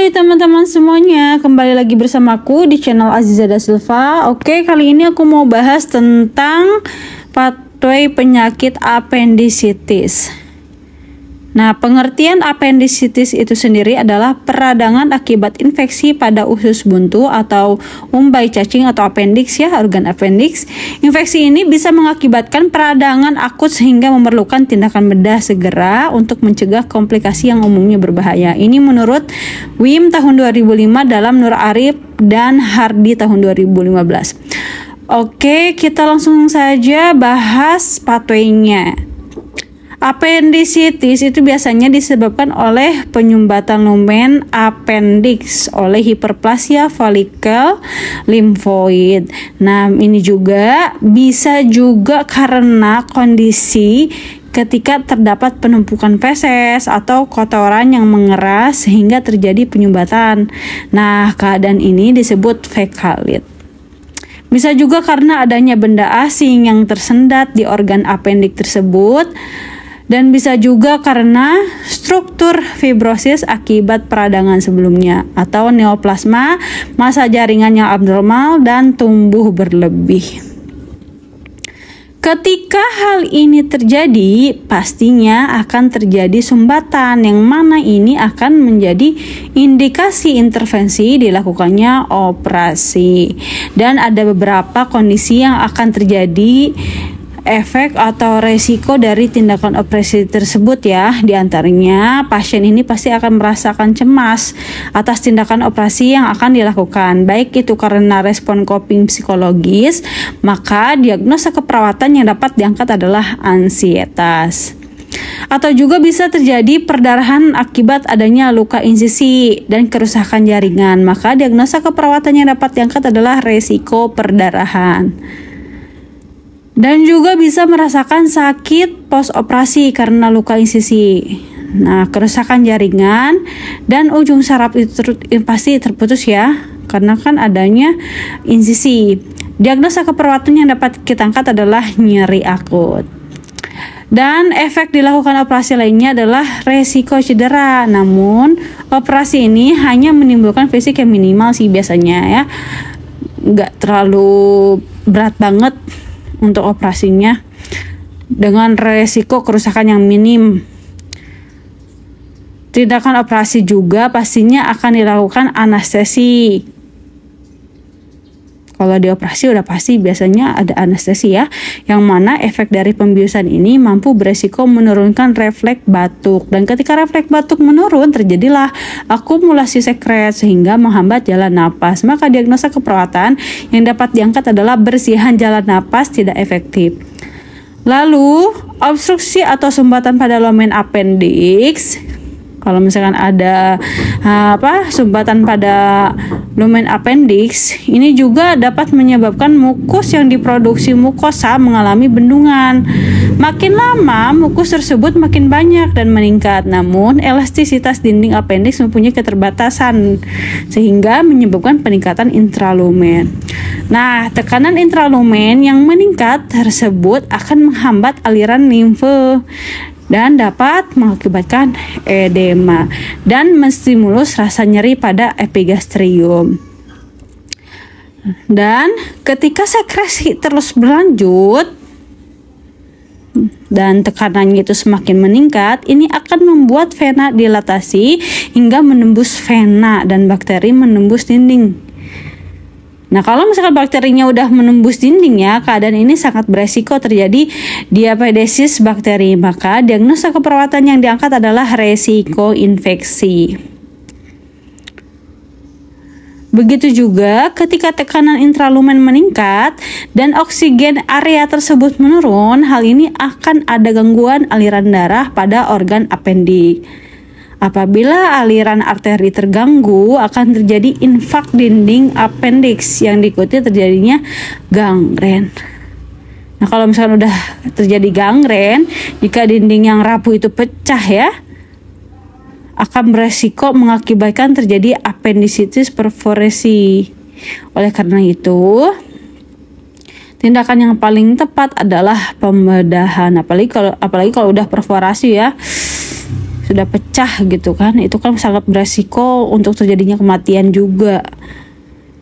Hai teman-teman semuanya, kembali lagi bersamaku di channel Aziza Da Silva. Oke, kali ini aku mau bahas tentang pathway penyakit appendicitis. Nah, pengertian appendicitis itu sendiri adalah peradangan akibat infeksi pada usus buntu atau umbai cacing atau appendix ya, organ appendix. Infeksi ini bisa mengakibatkan peradangan akut sehingga memerlukan tindakan bedah segera untuk mencegah komplikasi yang umumnya berbahaya. Ini menurut WIM tahun 2005 dalam Nur Arif dan Hardy tahun 2015. Oke, kita langsung saja bahas pathway-nya. Appendicitis itu biasanya disebabkan oleh penyumbatan lumen appendix oleh hiperplasia folikel limfoid. Nah, ini juga bisa juga karena kondisi ketika terdapat penumpukan feses atau kotoran yang mengeras sehingga terjadi penyumbatan. Nah, keadaan ini disebut fekalit. Bisa juga karena adanya benda asing yang tersendat di organ appendix tersebut. Dan bisa juga karena struktur fibrosis akibat peradangan sebelumnya atau neoplasma, massa jaringan yang abnormal dan tumbuh berlebih. Ketika hal ini terjadi, pastinya akan terjadi sumbatan yang mana ini akan menjadi indikasi intervensi dilakukannya operasi. Dan ada beberapa kondisi yang akan terjadi efek atau resiko dari tindakan operasi tersebut ya. Di antaranya pasien ini pasti akan merasakan cemas atas tindakan operasi yang akan dilakukan, baik itu karena respon coping psikologis, maka diagnosa keperawatan yang dapat diangkat adalah ansietas. Atau juga bisa terjadi perdarahan akibat adanya luka insisi dan kerusakan jaringan, maka diagnosa keperawatan yang dapat diangkat adalah resiko perdarahan. Dan juga bisa merasakan sakit post-operasi karena luka insisi. Nah, kerusakan jaringan dan ujung saraf itu pasti terputus ya, karena kan adanya insisi. Diagnosa keperawatan yang dapat kita angkat adalah nyeri akut. Dan efek dilakukan operasi lainnya adalah resiko cedera. Namun, operasi ini hanya menimbulkan fisik yang minimal sih biasanya ya. Nggak terlalu berat banget untuk operasinya dengan resiko kerusakan yang minim. Tindakan operasi juga pastinya akan dilakukan anestesi. Kalau dioperasi udah pasti biasanya ada anestesi ya, yang mana efek dari pembiusan ini mampu beresiko menurunkan refleks batuk. Dan ketika refleks batuk menurun, terjadilah akumulasi sekret sehingga menghambat jalan napas. Maka diagnosa keperawatan yang dapat diangkat adalah bersihan jalan napas tidak efektif. Lalu, obstruksi atau sumbatan pada lumen appendix. Kalau misalkan ada sumbatan pada lumen appendix, ini juga dapat menyebabkan mukus yang diproduksi mukosa mengalami bendungan. Makin lama, mukus tersebut makin banyak dan meningkat. Namun, elastisitas dinding appendix mempunyai keterbatasan sehingga menyebabkan peningkatan intralumen. Nah, tekanan intralumen yang meningkat tersebut akan menghambat aliran limfe dan dapat mengakibatkan edema dan menstimulus rasa nyeri pada epigastrium. Dan ketika sekresi terus berlanjut dan tekanannya itu semakin meningkat, ini akan membuat vena dilatasi hingga menembus vena dan bakteri menembus dinding. Nah, kalau misalkan bakterinya udah menembus dinding ya, keadaan ini sangat beresiko terjadi diapedesis bakteri. Maka diagnosa keperawatan yang diangkat adalah resiko infeksi. Begitu juga ketika tekanan intralumen meningkat dan oksigen area tersebut menurun, hal ini akan ada gangguan aliran darah pada organ appendix. Apabila aliran arteri terganggu, akan terjadi infak dinding appendix yang diikuti terjadinya gangren. Nah, kalau misalkan udah terjadi gangren, jika dinding yang rapuh itu pecah ya, akan beresiko mengakibatkan terjadi appendicitis perforasi. Oleh karena itu, tindakan yang paling tepat adalah pembedahan, apalagi kalau udah perforasi ya. sudah pecah gitu kan, itu kan sangat beresiko untuk terjadinya kematian juga.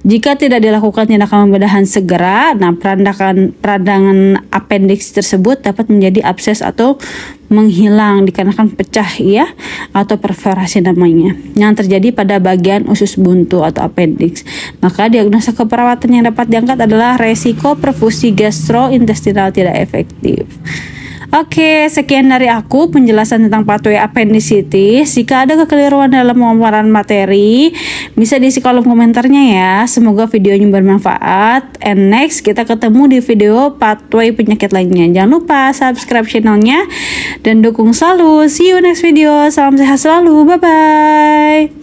Jika tidak dilakukan tindakan pembedahan segera, nah peradangan appendix tersebut dapat menjadi abses atau menghilang dikarenakan pecah ya, atau perforasi namanya, yang terjadi pada bagian usus buntu atau appendix. Maka diagnosa keperawatan yang dapat diangkat adalah resiko perfusi gastrointestinal tidak efektif. Oke, sekian dari aku penjelasan tentang pathway appendicitis. Jika ada kekeliruan dalam pemaparan materi, bisa diisi kolom komentarnya ya. Semoga videonya bermanfaat. And next, kita ketemu di video pathway penyakit lainnya. Jangan lupa subscribe channelnya dan dukung selalu. See you next video. Salam sehat selalu. Bye-bye.